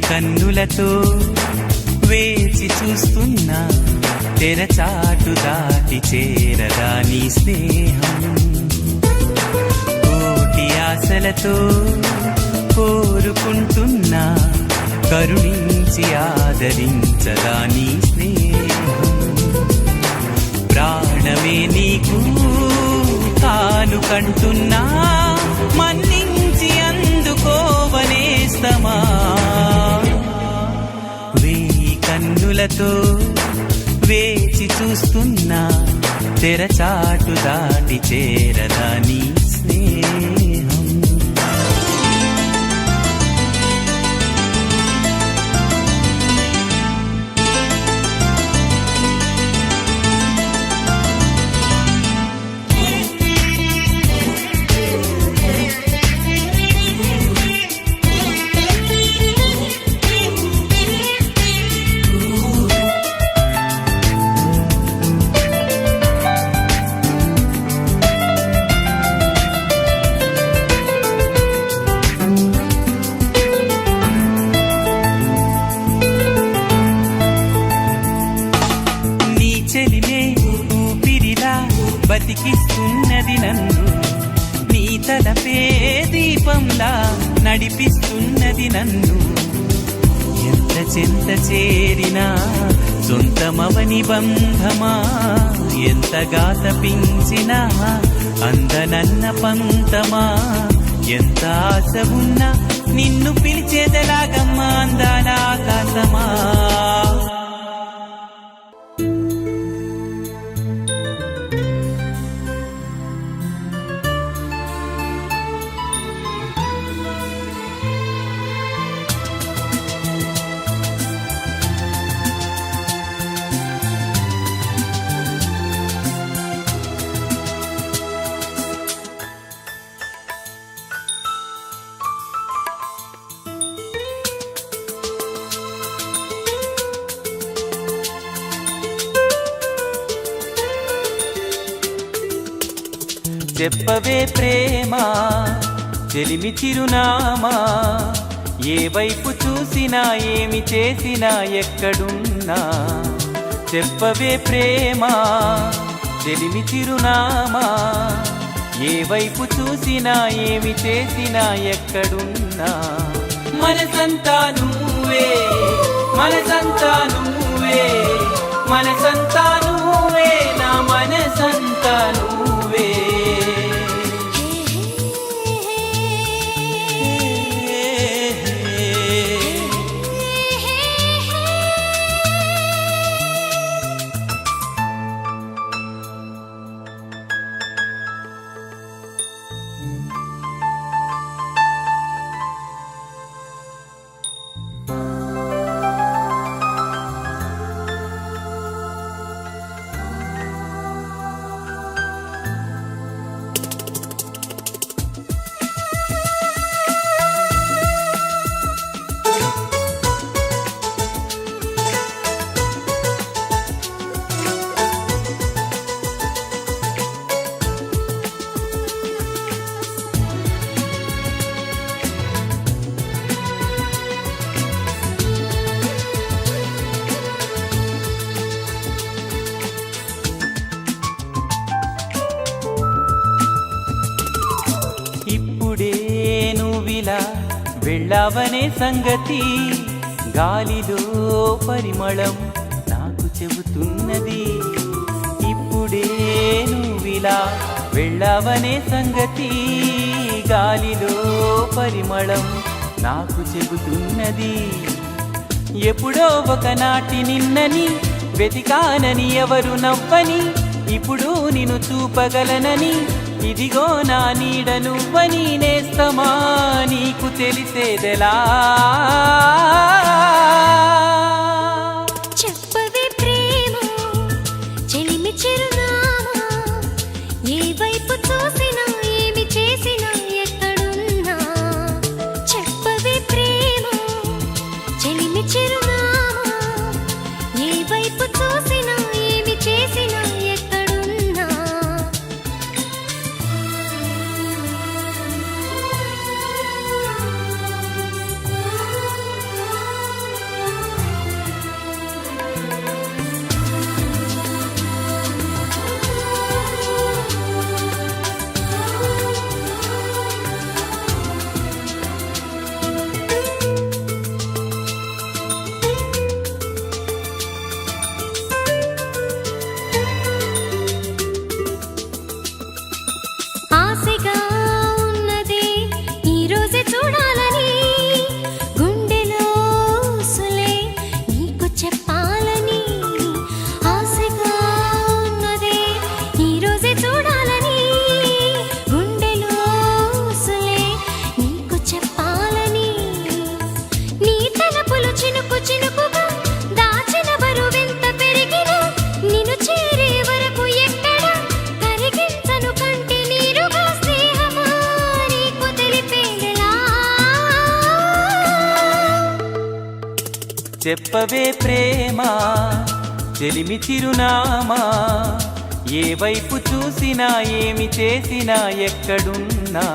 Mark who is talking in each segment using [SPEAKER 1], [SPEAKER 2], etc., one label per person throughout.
[SPEAKER 1] కన్నులతో వేచి చూస్తున్నా తెరచాటు దాటి చేరదా నీ స్నేహం. కోటి ఆశలతో కోరుకుంటున్నా కరుణించి ఆదరించదా నీ స్నేహం. ప్రాణమే నీకు తాను కంటున్నా మన్నించి అందుకోవనేస్తమా. కన్నులతో వేచి చూస్తున్నా తెరచాటు దాటి చేరదా నీ స్నేహం. చెలిమే ఊపిరిలా బతికిస్తున్నది నన్ను, నీ తలపే దీపంలా నడిపిస్తున్నది నన్ను. ఎంత చెంత చేరినా సొంతమవని బంధమా, ఎంతగా తపించినా అందనన్న పంతమా. ఎంత ఆశ ఉన్నా నిన్ను పిలిచేదలాగమ్మా అందాల ఆకాశమా. చెప్పవే ప్రేమ చెలిమి చిరునామా, ఏ వైపు చూసినా ఏమి చేసినా ఎక్కడున్నా. చెప్పవే ప్రేమ చెలిమి చిరునామా, ఏ వైపు చూసినా ఏమి చేసినా ఎక్కడున్నా. మనసంతా నువ్వే మనసంతా నువ్వే మనసంతా నువ్వే నా మనసంతా నువ్వే. వెళ్ళవనే సంగతి గాలిలో పరిమళం నాకు చెబుతున్నది. ఇప్పుడే నువ్విలా వెళ్ళవనే సంగతి గాలిలో పరిమళం నాకు చెబుతున్నది. ఎప్పుడో ఒకనాటి నిన్నని వెతికానని ఎవరు నవ్వని, ఇప్పుడు నిన్ను చూపగలనని ఇదిగో నా నీడ నువ్వని నేస్తమా నీకు తెలిసేదెలా. చెప్పవే ప్రేమ చెలిమి చిరునామా ఏ వైపు చూసినా ఏమి చేసినా ఎక్కడున్నా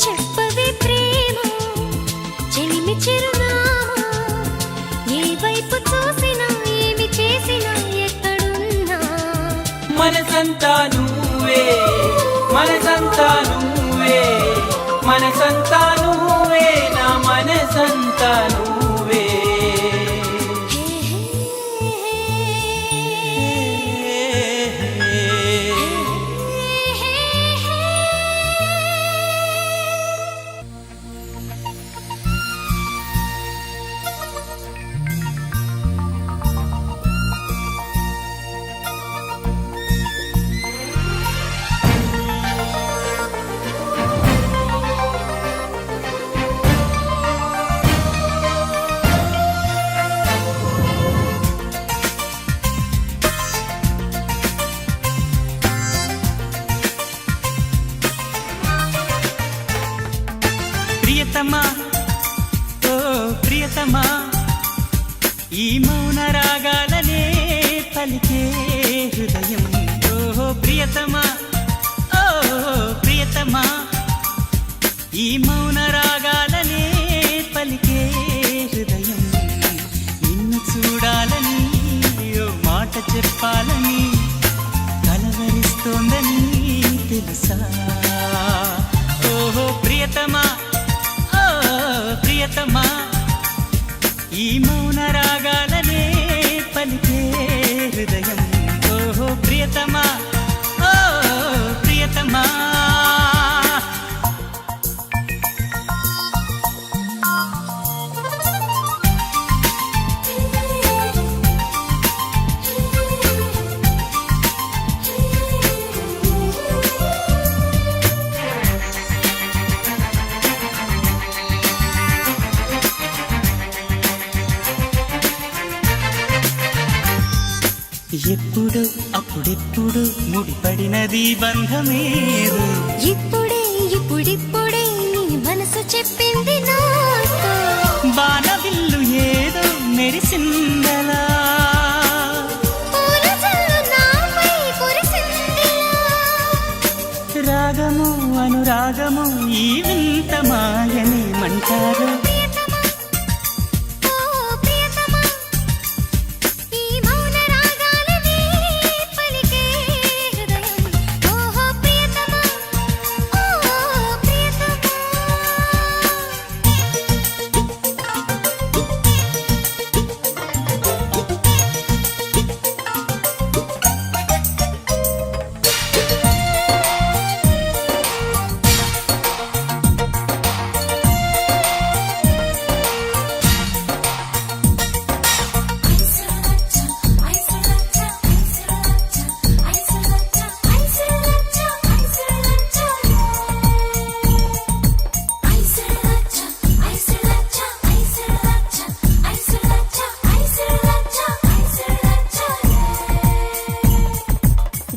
[SPEAKER 2] చెప్పవే ప్రేమ చెలిమి చిరునామా ఏ వైపు చూసినా ఏమి చేసినా ఎక్కడున్నా
[SPEAKER 1] మనసంతా నువ్వే మనసంతా నువ్వే మనసంతా నువ్వే నా మనసంతా నువ్వే ప్రియతమా ఓ ప్రియతమా ఈ మౌన రాగాలనే పలికే హృదయం ఓ ప్రియతమా ఓ ప్రియతమా ఈ మౌన రాగాలనే పలికే హృదయం నిన్ను చూడాలని ఓ మాట చెప్పాలని కలవరిస్తోందని తెలుసా ఓహో ప్రియతమా ప్రియతమా ఈ మౌన రాగాలనే పలికే హృదయం ఓహో ప్రియతమా ఓ ప్రియతమా ఎప్పుడు అప్పుడెప్పుడు ముడిపడినది బంధమేదు
[SPEAKER 2] ఇప్పుడే ఇప్పుడిప్పుడే నీ మనసు చెప్పింది నాతో
[SPEAKER 1] బాణవిల్లు ఏదో మెరిసిందలా
[SPEAKER 2] పూల జల్లు నాపై కురిసిందిలా
[SPEAKER 1] రాగము అనురాగము ఈ వింత మాయనేమంటారు
[SPEAKER 2] ప్రియతమా ఓ ప్రియతమా ఈ మౌన రాగాలనే పలికే హృదయం ఓహో ప్రియతమా ఓ ప్రియతమా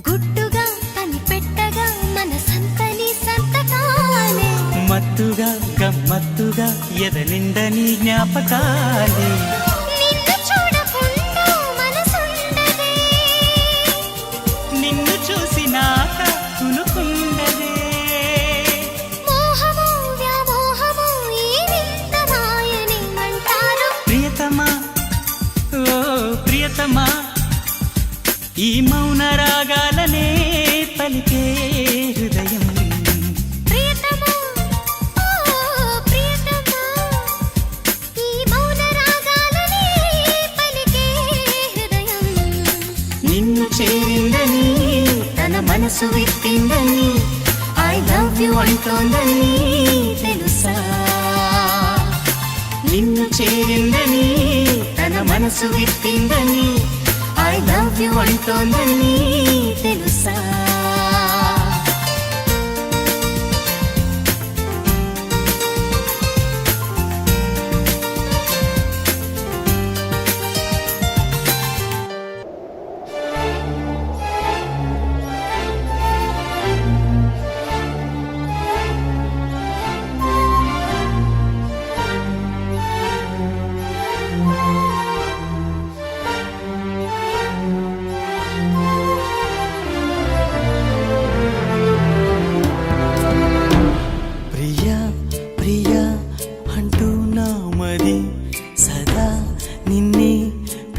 [SPEAKER 2] గుట్టుగా కనిపెట్టగా మన సంతని సంతకాలే
[SPEAKER 1] మత్తుగా గమ్మత్తుగా ఎదనిండని జ్ఞాపకాలే
[SPEAKER 2] నిన్ను చూడకుండా మనసుండదే
[SPEAKER 1] నిన్ను చూసినాక కునుకుండదే
[SPEAKER 2] మోహము వ్యామోహము ఈ వింత మాయనేమంటారు
[SPEAKER 1] ప్రియతమా ఓ ప్రియతమా ఈ మౌన రాగాలనే పలికే హృదయం
[SPEAKER 2] ప్రియతమా ఓ ప్రియతమా ఈ మౌన రాగాలనే పలికే హృదయం
[SPEAKER 1] నిన్ను చేరిందని
[SPEAKER 2] తన మనసు విప్పిందని ఐ లవ్ యు అంటోందని తెలుసా
[SPEAKER 1] నిన్ను చేరిందని
[SPEAKER 2] తన మనసు విప్పిందని ఐ లవ్ యు అంటోందని తెలుసా
[SPEAKER 1] ఆ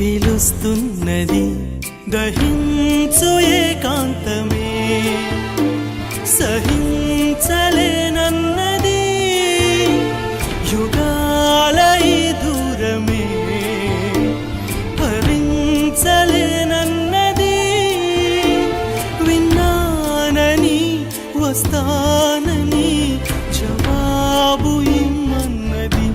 [SPEAKER 1] పిలుస్తున్నది దహించు ఏకాంతమే సహించలేనన్నది యుగాల ఈ దూరమే భరించలేనన్నది విన్నానని వస్తానని జవాబు ఇమ్మన్నది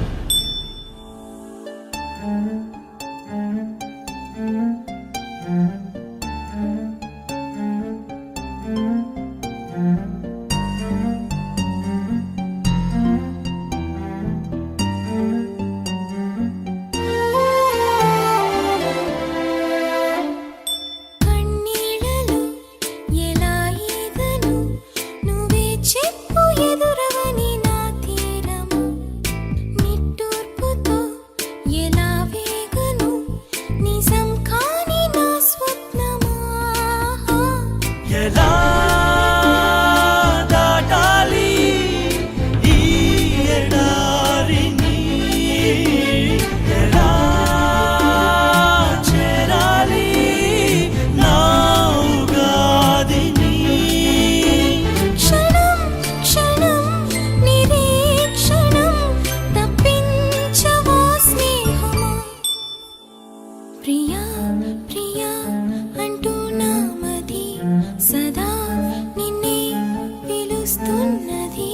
[SPEAKER 2] కన్నీళ్ళలో ఎలా ఈదను నువ్వే చెప్పు ఎదురవని నా తీరము నిట్టూర్పుతో ఎలా వేగను నిజం కాని నా స్వప్నమా
[SPEAKER 1] ఎలా దాటాలి ఈ ఎడారిని ఎలా చేరాలి నా ఉగాదిని
[SPEAKER 2] క్షణం క్షణం నిరీక్షణం తప్పించవా స్నేహమా ప్రియా ప్రియా అంటూ నామది సదా నిన్నే పిలుస్తున్నది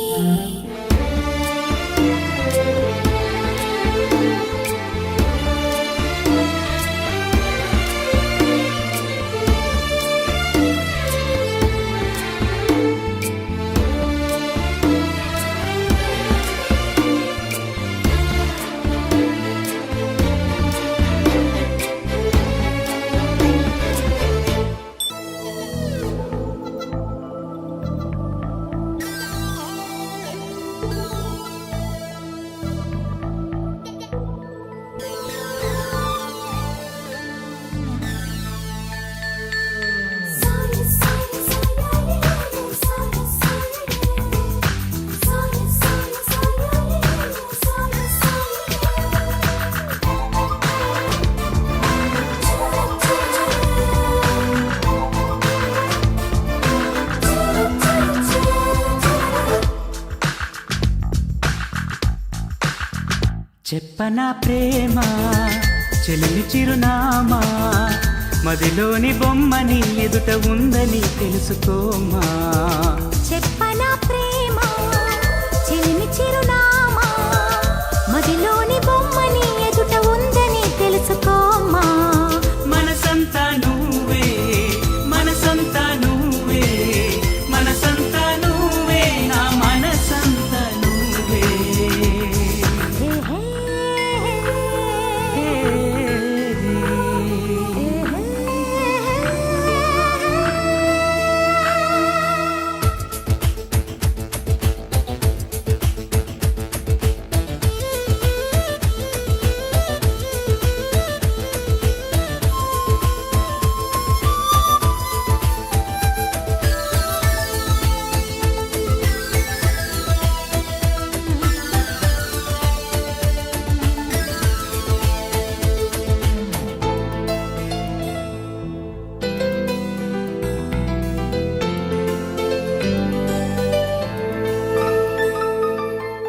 [SPEAKER 1] చెప్పనా ప్రేమ చెలిమి చిరునామా మదిలోని బొమ్మని ఎదుట ఉందని తెలుసుకోమా
[SPEAKER 2] చెప్పనా ప్రేమ చెలిమి చిరునామా మదిలోని బొమ్మని ఎదుట ఉందని తెలుసుకోమా
[SPEAKER 1] మనసంతా నువ్వే మనసంతా నువ్వే మనసంతా నువ్వే నా మనసంతా నువ్వే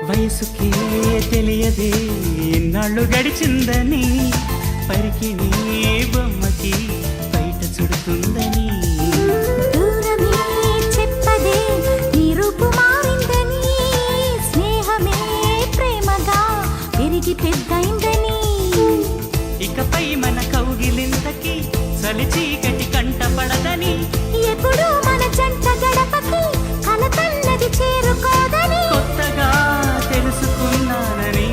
[SPEAKER 1] వయసుకే తెలియదే ఇన్నాళ్ళు గడిచిందని పరికిణి బొమ్మకి బయట చుడుతుందని
[SPEAKER 2] దూరమే చెప్పదే నీ రూపు మారిందని స్నేహమే ప్రేమగా పెరిగి పెద్దయిందని
[SPEAKER 1] ఇకపై మన కౌగిలింతకి చలి చీకటి కంటపడదని
[SPEAKER 2] ఎప్పుడు మన జంట గడపకి కలతన్నది చేరుకోదని
[SPEAKER 1] కొత్తగా తెలుసుకున్నానని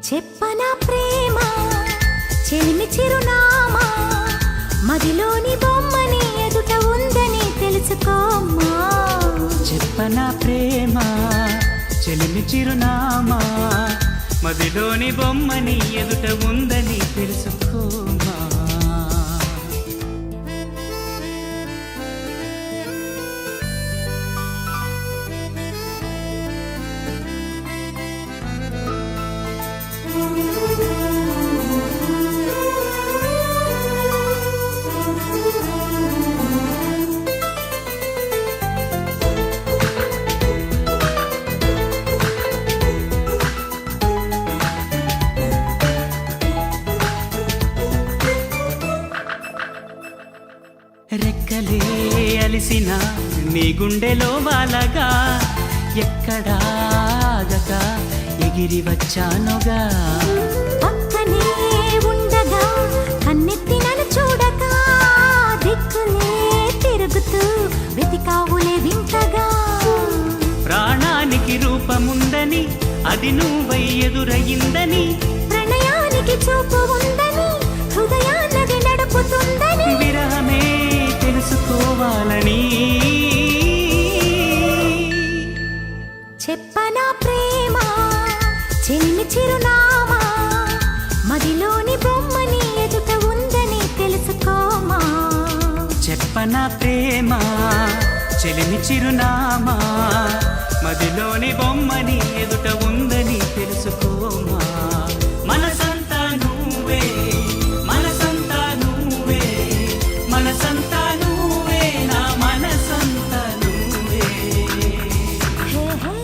[SPEAKER 2] చెప్పనా ప్రేమ చెలిమి చిరునామా మదిలోని బొమ్మని ఎదుట ఉందని తెలుసుకోమా
[SPEAKER 1] చెప్పనా ప్రేమ చెలిమి చిరునామా మదిలోని బొమ్మని ఎదుట ఉందని తెలుసుకోమా ఆశలే అలిసిన నీ గుండెలో వాలగా ఎక్కడా ఆగక ఎగిరి వచ్చానుగా.
[SPEAKER 2] పక్కనే ఉండగా కన్నెత్తి నన్ను చూడక దిక్కులే తిరుగుతూ వెతికావులే వింతగా.
[SPEAKER 1] ప్రాణానికి రూపముందని అది నువ్వై ఎదురయ్యిందని,
[SPEAKER 2] ప్రణయానికి చూపు ఉందని హృదయాన్నది నడుపుతుందని,
[SPEAKER 1] విరహమే తెలుసుకోవాలని
[SPEAKER 2] చెప్పనా ప్రేమ చెలిమి చిరునామా, మదిలోని బొమ్మని ఎదుట ఉందని తెలుసుకోమా.
[SPEAKER 1] చెప్పనా ప్రేమ చెలిమి చిరునామా, మదిలోని బొమ్మని ఎదుట ఉందని తెలుసుకోమా. మనసంతా నువ్వే, మనసంతా నువ్వే, మనసంతా నువ్వే, నా మనసంతా నువ్వే.
[SPEAKER 2] హే హే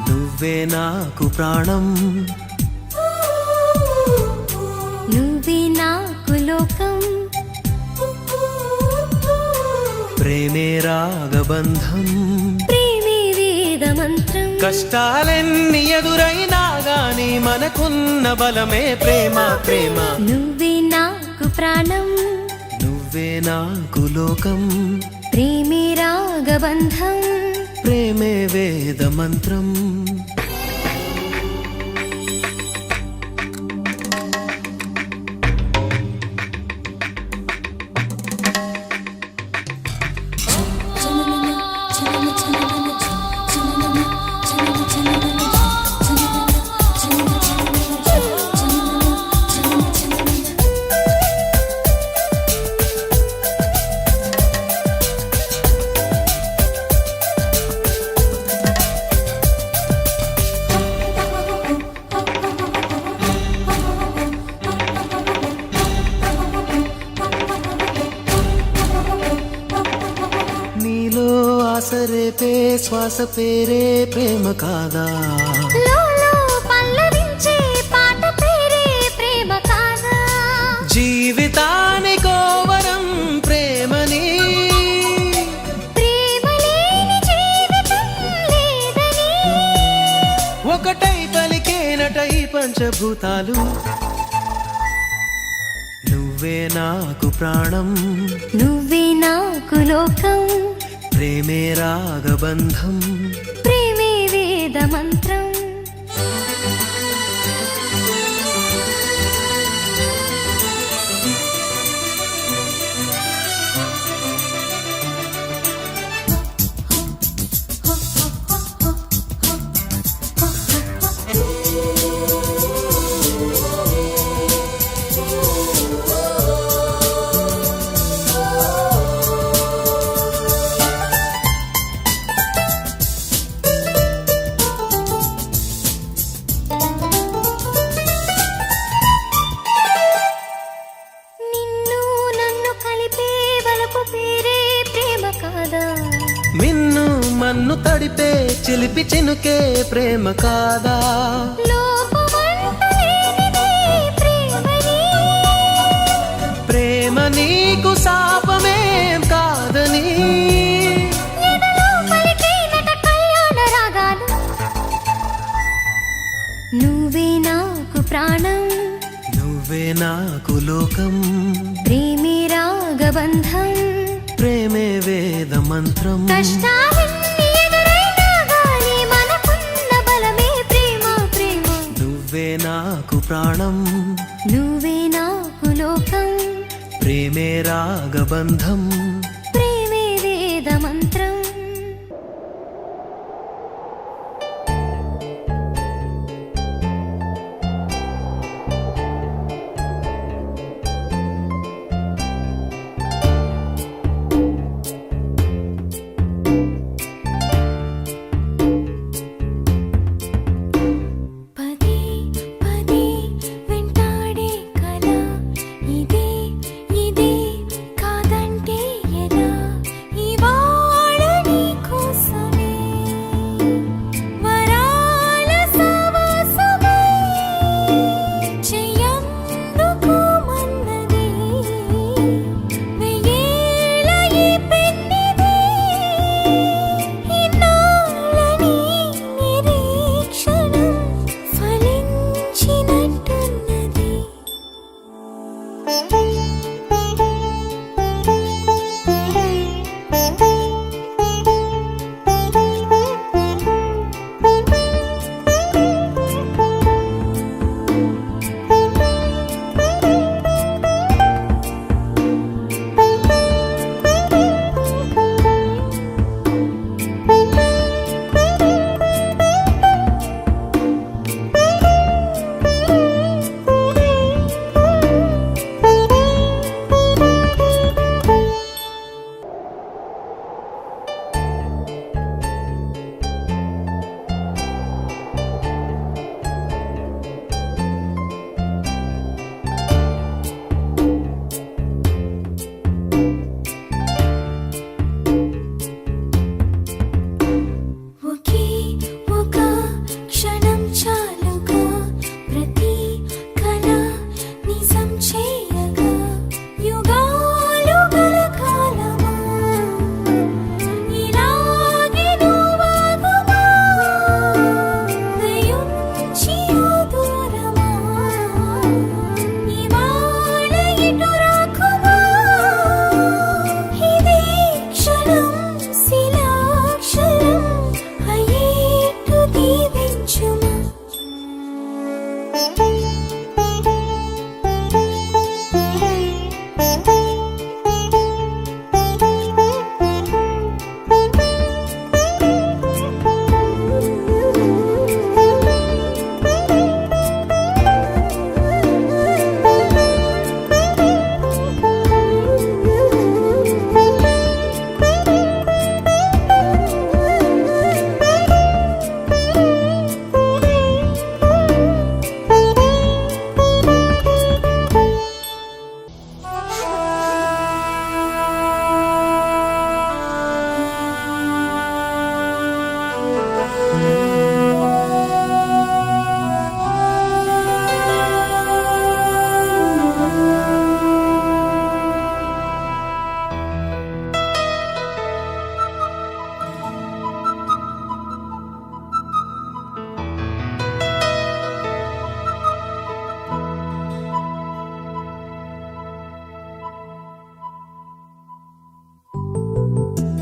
[SPEAKER 3] నువ్వే నాకు ప్రాణం,
[SPEAKER 2] నువ్వే నాకు లోకం,
[SPEAKER 3] ప్రేమే రాగబంధం,
[SPEAKER 2] ప్రేమే వేద మంత్రం.
[SPEAKER 3] కష్టాలెన్ని ఎదురైనా గాని మనకున్న బలమే ప్రేమ ప్రేమ.
[SPEAKER 2] నువ్వే నాకు ప్రాణం,
[SPEAKER 3] నువ్వే నాకు లోకం,
[SPEAKER 2] ప్రేమే రాగబంధం,
[SPEAKER 3] ప్రేమే వేద మంత్రం. నీలో ఆసరేపే శ్వాస పేరే ప్రేమ కాదా,
[SPEAKER 2] లోలో పల్లవించే పాట పేరే ప్రేమ కాదా.
[SPEAKER 3] జీవితానికో వరం ప్రేమని,
[SPEAKER 2] ప్రేమ లేని జీవితం లేదని,
[SPEAKER 3] ఒకటై పలికేనటై పంచభూతాలు. నువ్వే నాకు ప్రాణం,
[SPEAKER 2] నువ్వే నాకు లోకం,
[SPEAKER 3] ప్రేమే రాగబంధం,
[SPEAKER 2] ప్రేమే వేద మంత్రం. నిన్ను నన్ను కలిపే వలపు పేరే ప్రేమ కాదా.
[SPEAKER 3] మిన్ను మన్ను తడిపే చిలిపి చినుకే ప్రేమ కాదా.
[SPEAKER 2] లోపమంటూ లేనిదే ప్రేమని,
[SPEAKER 3] ప్రేమ నీకు శాపమేం కాదని,
[SPEAKER 2] ఎదలో పలికేనట కళ్యాణ రాగాలు. నువ్వే నాకు ప్రాణం,
[SPEAKER 3] నువ్వే నాకు లోకం,
[SPEAKER 2] ప్రేమే రాగబంధం,
[SPEAKER 3] ప్రేమే వేద మంత్రం.
[SPEAKER 2] కష్టాలన్నీ ఎదురైనా గాని మనకున్న బలమే ప్రేమ ప్రేమ.
[SPEAKER 3] నువ్వే నాకు ప్రాణం,
[SPEAKER 2] నువ్వే నాకు లోకం,
[SPEAKER 3] ప్రేమే రాగబంధం,
[SPEAKER 2] ప్రేమే వేద మంత్రం.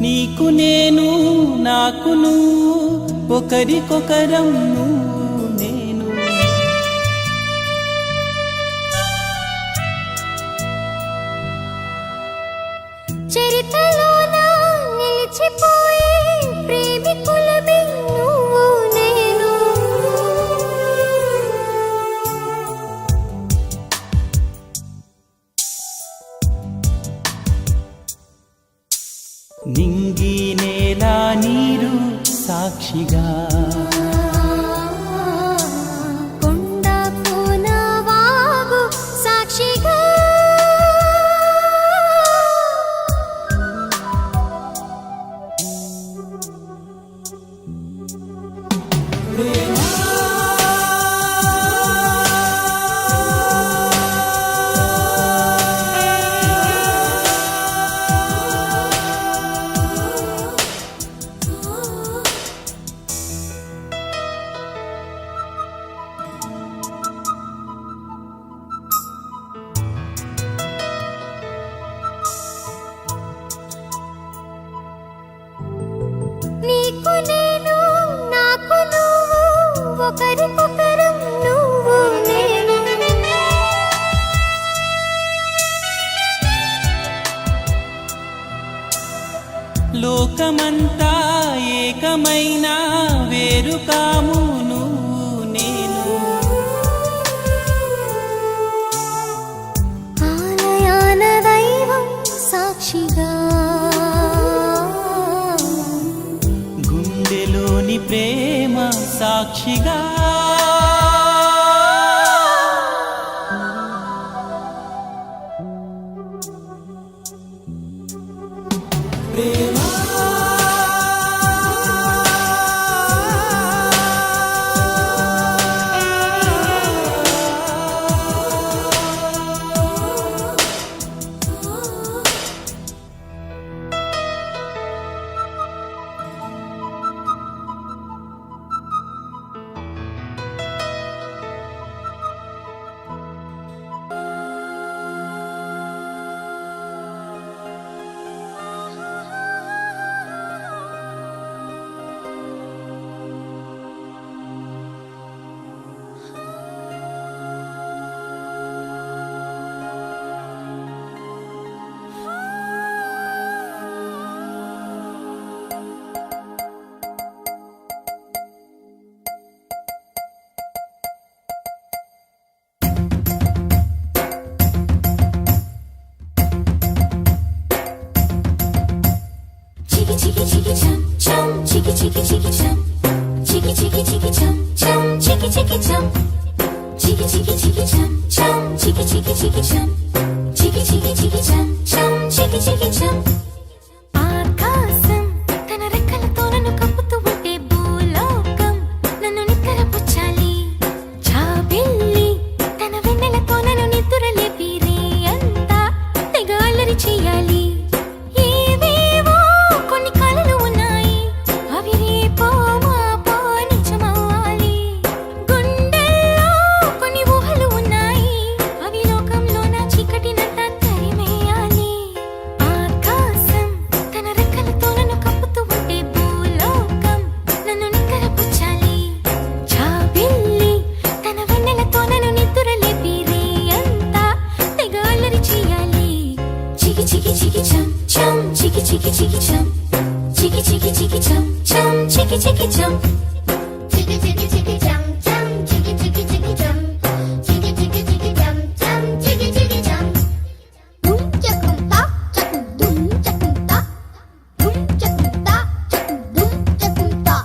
[SPEAKER 1] నీకు నేను నాకు నువ్వు ఒకరికొకరం నువ్వు నేను
[SPEAKER 2] చరిత్రలోన నిలిచిపోయే ప్రేమికులమే నువ్వు నేను.
[SPEAKER 1] నింగి నేల నీరు సాక్షిగా
[SPEAKER 2] కొండ కోన వాగు సాక్షిగా నీకు నేను నాకు నువ్వు ఒకరికొకరం నువ్వు నేను.
[SPEAKER 1] లోకమంతా ఏకమైన వేరు కాము నువ్వు నేను
[SPEAKER 2] ఆలయాన దైవం సాక్షిగా
[SPEAKER 1] గుండెలోని ప్రేమ సాక్షిగా
[SPEAKER 2] చికి చికి చం చం చికి చికి చికి చం చికి చికి చికి చం చం చికి చికి చం చికి చికి చికి చం చం చికి చికి చికి చం చికి చికి చికి చం చం చికి చికి చం. ఆకాశం తన రెక్కలతో నన్ను కప్పుతూ ఉంటే భూలోకం నన్ను నిద్రపుచ్చాలి. జాబిల్లి తన వెన్నెలతో నన్ను నిద్రలేపి రే అంతా తెగ అల్లరి చెయ్యాలి. ఏవేవో కొన్ని కలలు ఉన్నాయి అవి రేపో మాపో నిజమవ్వాలి. గుండెల్లో కొన్ని ఊహలు ఉన్నాయి అవి లోకంలో నా చీకటినంతా తరిమేయాలి. ఆకాశం తన రెక్కలతో నన్ను కప్పుతూ ఉంటే భూలోకం నన్ను నిద్రపుచ్చాలి. జాబిల్లి తన వెన్నెలతో నన్ను నిద్రలేపి రే అంతా తెగ అల్లరి చెయ్యాలి. చికి చికి చికి చం చం చికి చికి చికి చం చికి చికి చికి చం చం చికి చికి చం.
[SPEAKER 4] Chiki chiki chiki chum chum, chiki chiki chiki chum, chiki chiki chiki chum chum, chiki chiki chum. Dum chakum ta, chakum dum chakum ta, dum chakum ta, chakum dum chakum ta.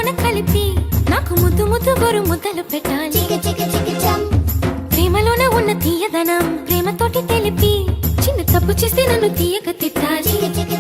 [SPEAKER 2] పాలలోన కలిపి నాకు ముద్దు ముద్దు గోరు ముద్దలు పెట్టాలి
[SPEAKER 4] చికి చికి చికి చం
[SPEAKER 2] ప్రేమలోన ఉన్న తీయదనం ప్రేమతోటి తెలిపి చిన్న తప్పు చేస్తే నన్ను తీయక తిట్టాలి
[SPEAKER 4] చికి చికి